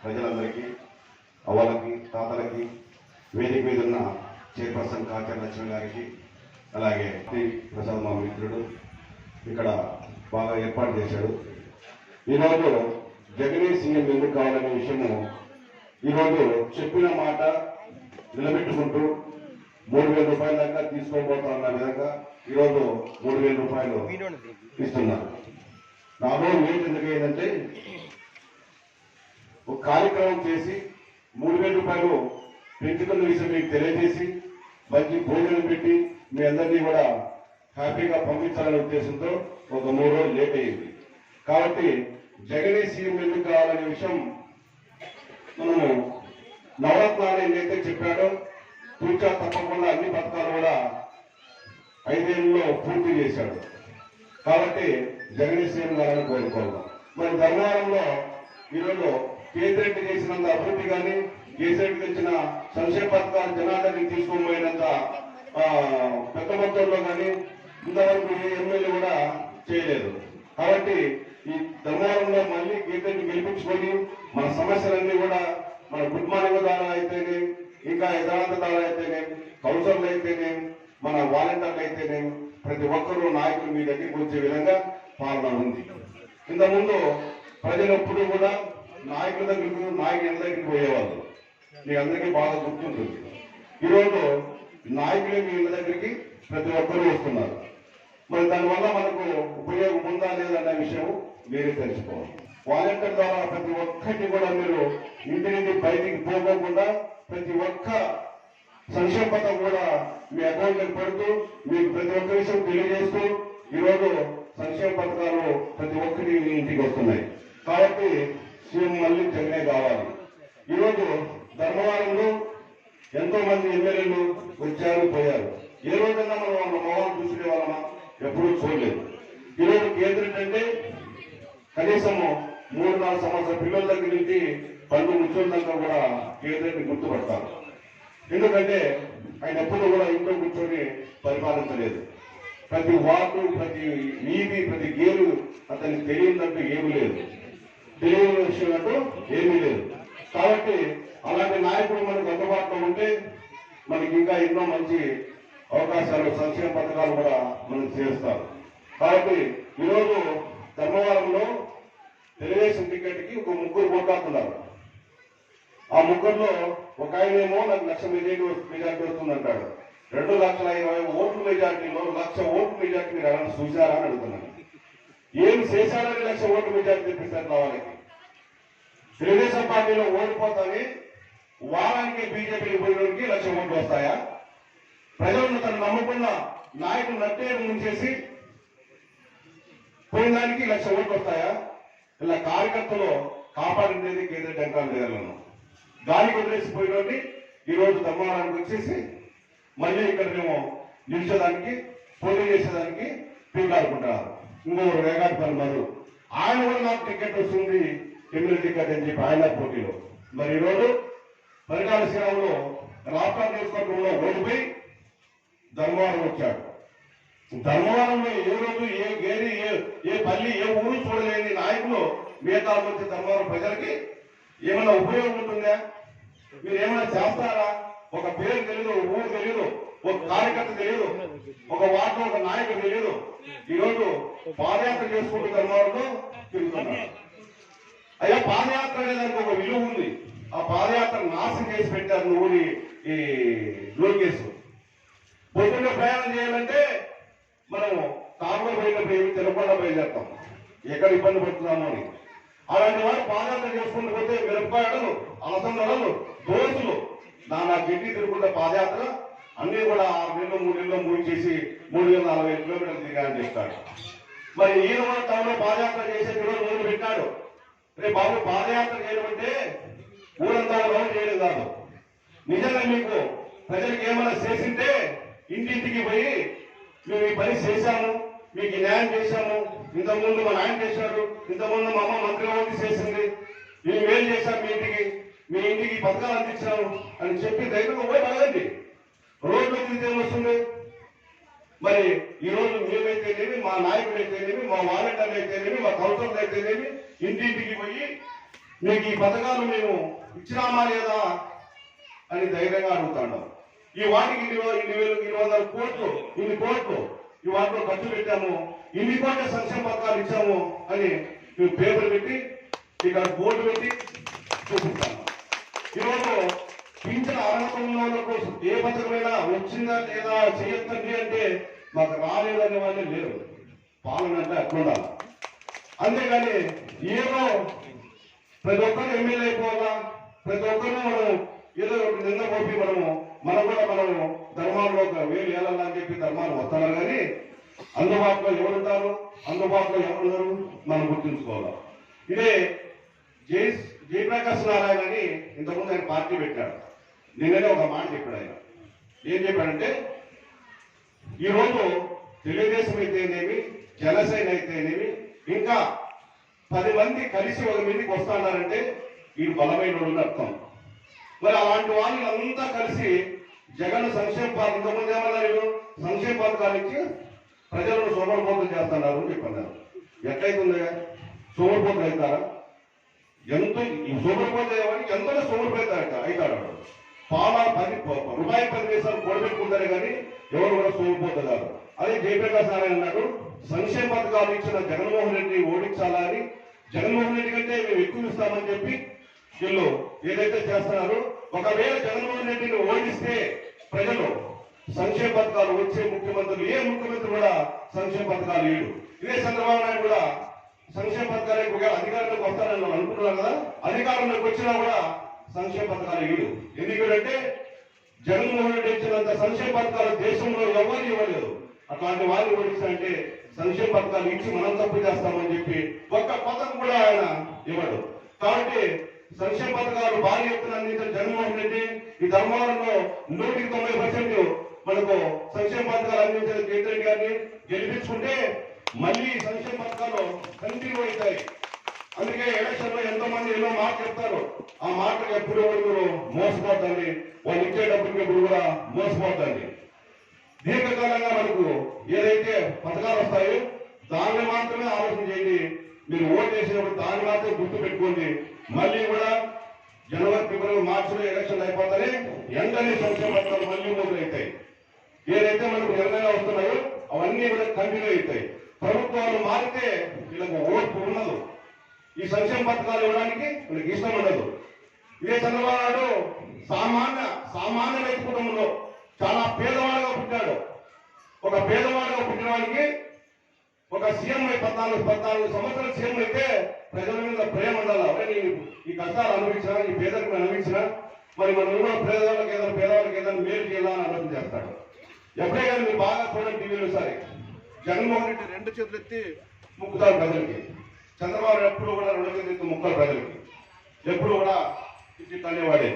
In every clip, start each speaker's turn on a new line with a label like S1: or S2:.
S1: ప్రజలందరికీ, అవ్వలకి, తాతలకి, వేదిక మీద ఉన్న చైర్పర్సన్ కాచర్ లక్ష్మి గారికి, అలాగే ప్రసాద్ మా మిత్రుడు ఇక్కడ బాగా ఏర్పాటు చేశాడు. ఈరోజు జగనే సీఎం ఎందుకు కావాలనే విషయము ఈరోజు చెప్పిన మాట నిలబెట్టుకుంటూ 3,000 రూపాయల దాకా తీసుకోబోతున్న విధంగా ఈరోజు 3,000 రూపాయలు ఇస్తున్నారు. నాలో ఏంటి ఎందుకు ఏంటంటే ఒక కార్యక్రమం చేసి 3,000 రూపాయలు పెంచుకున్న విషయం మీకు తెలియజేసి మంచి భోజనం పెట్టి మీ అందరినీ కూడా హ్యాపీగా పంపించాలనే ఉద్దేశంతో ఒక 3 రోజులు లేట్ అయ్యింది. కాబట్టి జగనే సీఎం ఎందుకు కావాలనే విషయం మనము నవరత్నాలు ఏదైతే చెప్పాడో తూచా తప్పకుండా అన్ని పథకాలు కూడా 5 ఏళ్లలో పూర్తి చేశాడు. కాబట్టి జగనే సీఎం కావాలని కోరుకోవాలి. మరి ధర్మవరంలో ఈరోజు కేసీఆర్ చేసినంత అభివృద్ధి కానీ కేసీఆర్ తెచ్చిన సంక్షేమ పథకాలు జనాదరణ తీసుకోబోయినంత పెద్ద మొత్తంలో కానీ ఇంతవరకు ఏ ఎమ్మెల్యే కూడా చేయలేదు. కాబట్టి ఈ ధర్మవరంలో మళ్ళీ కేసీఆర్ని గెలిపించుకొని మన సమస్యలన్నీ కూడా మన గుడ్ మార్నింగ్ ద్వారా అయితేనే, ఇంకా యథార్థ ద్వారా అయితేనే, కౌన్సిలర్లు అయితేనే, మన వాలంటీర్లు అయితేనే ప్రతి ఒక్కరూ నాయకులు మీ దగ్గరికి వచ్చే విధంగా పాలన ఉంది. ఇంతకుముందు ప్రజలు ఎప్పుడు కూడా నాయకుల దగ్గరికి పోయేవాళ్ళు. మీ అందరికీ బాగా గుర్తుంటుంది. ఈరోజు నాయకులే మీ ఇళ్ళ దగ్గరికి ప్రతి ఒక్కరూ వస్తున్నారు. మరి దానివల్ల మనకు ఉపయోగం ఉందా లేదన్న విషయం వేరే తెలుసుకోవాలి. వాలంటీర్ ద్వారా ప్రతి ఒక్కటి కూడా మీరు ఇంటి నుండి బయటికి పోకోకుండా ప్రతి ఒక్క సంక్షేమ పథకం కూడా మీ అకౌంట్లకు పెడుతూ మీకు ప్రతి ఒక్క విషయం తెలియజేస్తూ ఈరోజు సంక్షేమ పథకాలు ప్రతి ఒక్కరి ఇంటికి వస్తున్నాయి. కాబట్టి సీఎం మళ్ళీ జగనే కావాలి. ఈరోజు ధర్మవరంలో ఎంతో మంది ఎమ్మెల్యేలు వచ్చారు, పోయారు. ఏ రోజైనా మనం వాళ్ళ మొహాలు చూసుకునే వాళ్ళమా? ఎప్పుడూ చూడలేదు. ఈరోజు కేంద్రం అంటే కనీసము 3-4 సంవత్సరాల పిల్లల దగ్గర నుంచి 12 ముచ్చల దాకా కూడా కేంద్రాన్ని గుర్తుపడతారు. ఎందుకంటే ఆయన ఎప్పుడు కూడా ఇంట్లో కూర్చొని పరిపాలించలేదు. ప్రతి వార్డు, ప్రతి వీధి, ప్రతి గేరు అతనికి తెలియదంటూ ఏమీ లేదు. తెలియని విషయం అంటూ ఏమీ లేదు. కాబట్టి అలాంటి నాయకుడు మనకు అందుబాటులో ఉంటే మనకి ఇంకా ఎన్నో మంచి అవకాశాలు, సంక్షేమ పథకాలు కూడా మనం చేస్తారు. కాబట్టి ఈరోజు ధర్మవరంలో తెలుగుదేశం టికెట్కి ఒక 3 పోటాడుతున్నారు. ఆ 3లో ఒక ఆయనేమో నాకు 1,00,000 మెజార్టీ వస్తుందంటాడు. 2,20,000 ఓట్ల మెజార్టీలో 1,00,000 ఓట్ల మెజార్టీ మీరు ఎవరైనా చూశారా అని అడుగుతున్నాను. ఏం చేశారని 1,00,000 ఓట్ల మెజార్టీ తెప్పిస్తారు కావాలకి? తెలుగుదేశం పార్టీలో ఓడిపోతాని వారానికి బీజేపీకి పోయినోడికి 1,00,000 ఓట్లు వస్తాయా? ప్రజలను తను నమ్ముకున్న నాయకులు నట్టే ముంచేసి పోయిన దానికి 1,00,000 ఓట్లు వస్తాయా? ఇలా కార్యకర్తలు కాపాడింది కేంద్ర టెంకాల దగ్గరలను గాలికి వదిలేసి పోయినోడిని ఈరోజు ధర్మవరానికి వచ్చేసి మళ్ళీ ఇక్కడ మేము నిలిచేదానికి, పోటీ చేసేదానికి పీకాడుకుంటున్నారు. ఇంకొకరు వేగాడిపల్లి మధు, ఆయన కూడా నాకు టికెట్ వస్తుంది, ఎమ్మెల్యే టికెట్ అని చెప్పి ఆయన పోటీలో. మరి ఈరోజు పరికాల శ్రీరాములు రాష్ట్ర నియోజకవర్గంలో ఓడిపోయి ధర్మవరం వచ్చాడు. ధర్మవరంలో ఏ రోజు ఏ గేరి ఏ పల్లి ఏ ఊరు చూడలేని నాయకులు మిగతా వచ్చే ధర్మవరం ప్రజలకి ఏమైనా ఉపయోగం ఉంటుందా? మీరు ఏమైనా చేస్తారా? ఒక పేరు తెలియదు, ఊరు తెలియదు, ఒక కార్యకర్త తెలియదు, ఒక వార్డు ఒక నాయకుడు తెలియదు. ఈరోజు పాదయాత్ర చేసుకుంటూ ధర్మవరంలో తిరుగుతున్నారు. అయ్యా, పాదయాత్ర అనేదానికి ఒక విలువ ఉంది. ఆ పాదయాత్ర నాశనం చేసి పెట్టారు నువ్వు ఈ లోకేశ్. పొద్దున్న ప్రయాణం చేయాలంటే మనం కారులో పోయినప్పుడు ఏమి తెలకుండా బయలుదేరుతాం, ఎక్కడ ఇబ్బంది పడుతున్నామో అని. అలాంటి వారు పాదయాత్ర చేసుకుంటూ పోతే మిరపకాయలు, అలసందలు, దోసులు నా గిడ్డి తిరుగుకుంటే పాదయాత్ర అన్ని కూడా 6 నెలలు 3 నెలలు ముగించేసి 340 కిలోమీటర్లు తిరిగాని చెప్తాడు. మరి ఈయన కూడా టౌన్లో పాదయాత్ర చేసే ఈరోజు మొదలు పెట్టాడు. రేపు బాబు పాదయాత్ర చేయడం అంటే ఊరంతా రౌండ్ చేయడం కాదు. నిజంగా మీకు ప్రజలకు ఏమైనా చేసింటే ఇంటింటికి పోయి మేము ఈ పని చేశాము, మీకు న్యాయం చేశాము, ఇంతకుముందు మా నాయన చేశాడు, ఇంతకుముందు మా అమ్మ మంత్రివర్గం చేసింది, మేము మేలు చేశాం, మీ ఇంటికి పథకాలు అందించాము అని చెప్పి ధైర్యంగా పోయి అడగండి. రోడ్లు తిరిగితే వస్తుంది. మరి ఈ రోజు మేమైతేనేమి, మా నాయకులు అయితేనేమి, మా వాలంటీర్లు అయితేనేమి, మా కౌన్సిలర్లు అయితేనేమి ఇంటింటికి పోయి మీకు ఈ పథకాలు మేము ఇచ్చినామా లేదా అని ధైర్యంగా అడుగుతాం. ఈ వాటికి ఇన్ని కోట్లు ఈ వాటిలో ఖర్చు పెట్టాము, ఇన్ని కోట్ల సంక్షేమ పథకాలు ఇచ్చాము అని మేము పేపర్ పెట్టి ఇక్కడ బోర్డు పెట్టి చూపిస్తాము. ఈరోజు పింఛన్ అర్హత ఉన్న వాళ్ళకు ఏ పథకమైనా వచ్చిందా లేదా చేయొద్దండి అంటే మాకు రాలేదనే వాళ్ళే లేరు. పాలన అంటే అట్లా. అంతేగాని ఏదో ప్రతి ఒక్కరు ఎమ్మెల్యే అయిపోవాలా, ప్రతి ఒక్కరు మనం ఏదో నిన్న పోయి మనం ధర్మాల్లో 1000 ఏళ్ళని చెప్పి ధర్మాలు వస్తున్నారు. కానీ అందుబాటులో ఎవరుంటారు, అందుబాటులో ఎవరున్నారు మనం గుర్తుంచుకోవాలి. ఇదే జయప్రకాష్ నారాయణ అని ఇంతకుముందు ఆయన పార్టీ పెట్టాడు. నిన్ననే ఒక మాట చెప్పాడు. ఆయన ఏం చెప్పాడంటే, ఈరోజు తెలుగుదేశం అయితేనేమి, జనసేన అయితేనేమి, ఇంకా 10 మంది కలిసి ఒక మీదకి వస్తున్నారంటే వీడు బలమైన అర్థం. మరి అలాంటి వాళ్ళంతా కలిసి జగన్ సంక్షేమ పథకం ఇంతకుముందు ఏమన్నారు, సంక్షేమ పథకాలు ఇచ్చి ప్రజలను సోమరిపోతులు చేస్తున్నారు అని చెప్పన్నారు. ఎట్లయితుంది? సోమరిపోతులు అవుతారా? ఈ సోమరిపోతే ఎంతో సోమరిపోతారట అవుతాడు. రూపాయి 10 పైసలు కూడబెట్టుకుంటారే కానీ ఎవరు కూడా సోమరిపోతున్నారు. అదే జయప్రకాష్ నారాయణ అన్నాడు, సంక్షేమ పథకాలు ఇచ్చిన జగన్మోహన్ రెడ్డిని ఓడించాలని, జగన్మోహన్ రెడ్డి కంటే మేము ఎక్కువ ఇస్తామని చెప్పి వీళ్ళు ఏదైతే చేస్తున్నారో, ఒకవేళ జగన్మోహన్ రెడ్డిని ఓడిస్తే ప్రజలు సంక్షేమ పథకాలు వచ్చే ముఖ్యమంత్రులు ఏ ముఖ్యమంత్రి కూడా సంక్షేమ పథకాలు లేడు. ఇదే చంద్రబాబు నాయుడు కూడా సంక్షేమ పథకాలు అధికారంలోకి వస్తారని అనుకుంటున్నారు కదా, అధికారంలోకి వచ్చినా కూడా సంక్షేమ పథకాలు లేడు. ఎందుకంటే జగన్మోహన్ రెడ్డి ఇచ్చినంత సంక్షేమ పథకాలు దేశంలో ఎవరు ఇవ్వలేదు. అట్లాంటి వాళ్ళు ఓడిస్తారంటే సంక్షేమ పథకాలు ఇచ్చి మనం తప్పు చేస్తామని చెప్పి ఒక్క పథకం కూడా ఆయన ఇవ్వడు. కాబట్టి సంక్షేమ పథకాలు భారీ ఎత్తున అందించిన జగన్మోహన్ రెడ్డి ఈ ధర్మవరంలో 190% మనకు సంక్షేమ పథకాలు అందించిన కేంద్రెడ్డి గారిని గెలిపించుకుంటే మళ్ళీ సంక్షేమ పథకాలు కంటిన్యూ అవుతాయి. అందుకే ఎలక్షన్ లో ఎంతో మంది ఎన్నో మాట చెప్తారు. ఆ మాటకు ఎప్పుడు మీరు మోసపోతండి, వాళ్ళు ఇచ్చేటప్పటికి ఎప్పుడు కూడా మోసపోతండి. దీర్ఘకాలంగా మనకు ఏదైతే పథకాలు వస్తాయో దాన్ని మాత్రమే ఆలోచన చేయండి. మీరు ఓటు వేసినప్పుడు దాన్ని మాత్రం గుర్తు పెట్టుకోండి. మళ్ళీ కూడా జనవరి, ఫిబ్రవరి, మార్చిలో ఎలక్షన్లు అయిపోతాయి. వెంటనే సంక్షేమ పథకాలు మళ్ళీ మొదలవుతాయి. ఏదైతే మనకు నిర్ణయాలు వస్తున్నాయో అవన్నీ కూడా కంటిన్యూ అవుతాయి. ప్రభుత్వాలు మారితే వీళ్ళకు ఓటు ఉండదు. ఈ సంక్షేమ పథకాలు ఇవ్వడానికి వీళ్ళకి ఇష్టం ఉండదు. ఇదే చంద్రబాబు నాయుడు సామాన్య రైతు కుటుంబంలో చాలా పేదవాడుగా పుట్టాడు. ఒక పేదవాడుగా పుట్టిన వాడికి ఒక సీఎం 14 సంవత్సరాలు సీఎం అయితే ప్రజల మీద ప్రేమ ఉండాలి. అవన్నీ ఈ కష్టాలు అనుభవించినా, ఈ పేదరికం అనుభవించినా మరి మన ఊళ్ళో పేదవాళ్ళకి ఏదైనా మేలు చేయాలని ఆలోచన చేస్తాడు. ఎప్పుడే కానీ మీరు బాగా చూడండి టీవీలో సరే, జగన్మోహన్ రెడ్డి 2 చేతులు ఎత్తి ముక్కుతారు ప్రజలకి. చంద్రబాబు ఎప్పుడు కూడా 2 చేతులు ఎత్తి ముక్కలు ప్రజలకి. ఎప్పుడు కూడా ఇట్లా అనేవాడే,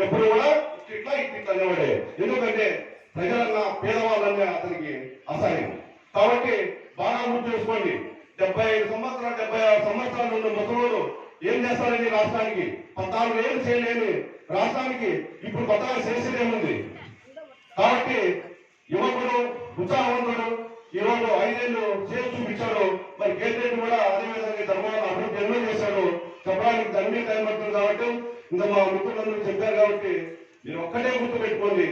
S1: ఎప్పుడు కూడా ఇట్లా అనేవాడే. ఎందుకంటే ప్రజలన్నా పేదవాళ్ళన్నా అతనికి అసహ్యం. కాబట్టి బాగా గుర్తు చేసుకోండి, 75 సంవత్సరాలు 76 సంవత్సరాలు ఉన్న ముసలోడు ఏం చేస్తారని రాష్ట్రానికి 14 ఏళ్ళు చేయలేని రాష్ట్రానికి ఇప్పుడు కొత్తగా చేసేదేముంది? కాబట్టి యువకుడు ఉత్సాహవంతుడు ఈరోజు 5 ఏళ్ళు చేసి చూపించాడు. మరి కేంద్రం కూడా అదేవిధంగా ధర్మాలను అభివృద్ధి ఎన్నో చేశాడు. చెప్పడానికి తండ్రి టైం పడుతుంది. కాబట్టి ఇంకా మా మిత్రులందరూ చెప్పారు. కాబట్టి మీరు ఒక్కటే గుర్తు పెట్టుకోండి,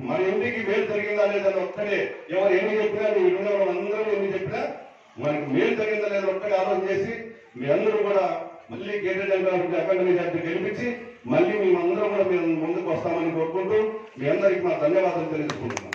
S1: మన ఇంటికి మేలు జరిగిందా లేదా ఒక్కడే. ఎవరు ఎన్ని చెప్పినా, అందరూ ఎన్ని చెప్పినా మనకి మేలు జరిగిందా లేదా ఒక్కడే ఆలోచన చేసి మీ అందరూ కూడా మళ్ళీ కేంద్ర అఖండ మెజార్టీ గెలిపించి మళ్ళీ మేమందరం కూడా మేము ముందుకు వస్తామని కోరుకుంటూ మీ అందరికీ మా ధన్యవాదాలు తెలియజేసుకుంటున్నాం.